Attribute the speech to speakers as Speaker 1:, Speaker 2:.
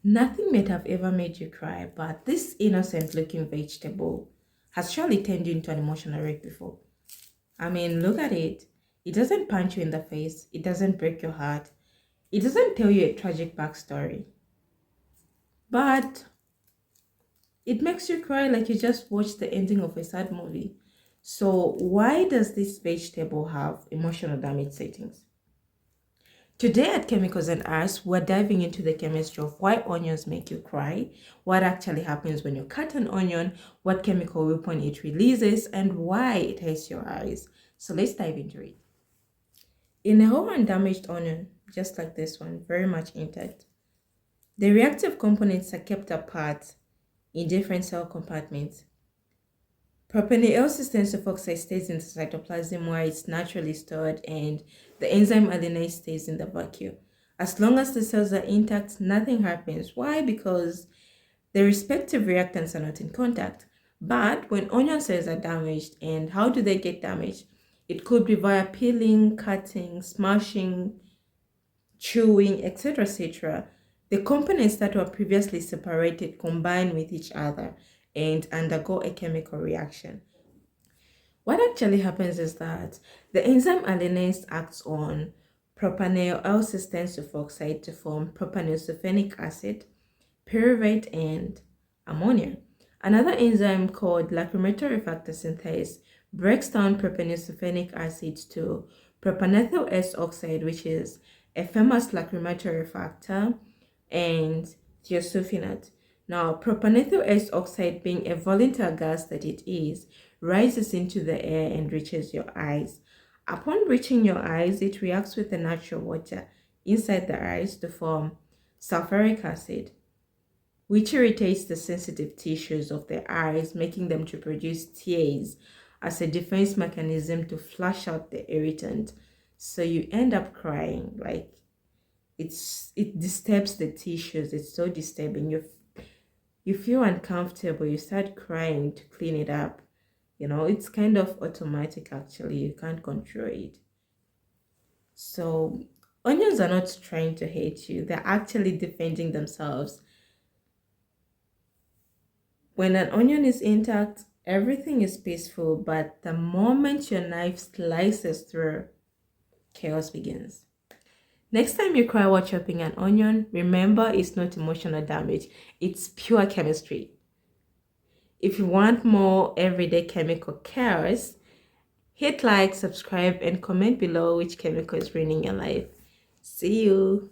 Speaker 1: Nothing might have ever made you cry, but this innocent looking vegetable has surely turned you into an emotional wreck before. I mean, look at it. It doesn't punch you in the face, it doesn't break your heart, it doesn't tell you a tragic backstory, but it makes you cry like you just watched the ending of a sad movie. So, why does this vegetable have emotional damage settings? Today at Chemicals and Arts, we're diving into the chemistry of why onions make you cry, what actually happens when you cut an onion, what chemical weapon it releases, and why it hurts your eyes. So let's dive into it. In a whole undamaged onion, just like this one, very much intact, the reactive components are kept apart in different cell compartments. Propanol cysteine sulfoxide stays in the cytoplasm where it's naturally stored, and the enzyme adenine stays in the vacuole. As long as the cells are intact, nothing happens. Why? Because the respective reactants are not in contact. But when onion cells are damaged, and how do they get damaged? It could be via peeling, cutting, smashing, chewing, etc. etc. The components that were previously separated combine with each other and undergo a chemical reaction. What actually happens is that the enzyme alanine acts on propanol cysteine sulfoxide to form propanolsulfonic acid, pyruvate, and ammonia. Another enzyme called lacrimatory factor synthase breaks down propanolsulfonic acid to propanethyl S oxide, which is a famous lacrimatory factor, and thiosulfinate. Now, propanethyl S oxide, being a volatile gas that it is, rises into the air and reaches your eyes. Upon reaching your eyes, it reacts with the natural water inside the eyes to form sulfuric acid, which irritates the sensitive tissues of the eyes, making them to produce tears as a defense mechanism to flush out the irritant. So you end up crying. Like, it disturbs the tissues. It's so disturbing. You feel uncomfortable. You start crying to clean it up. It's kind of automatic actually. You can't control it. So onions are not trying to hate you. They're actually defending themselves. When an onion is intact, everything is peaceful, but the moment your knife slices through, chaos begins. Next time you cry while chopping an onion, remember it's not emotional damage, it's pure chemistry. If you want more everyday chemical chaos, hit like, subscribe, and comment below which chemical is ruining your life. See you!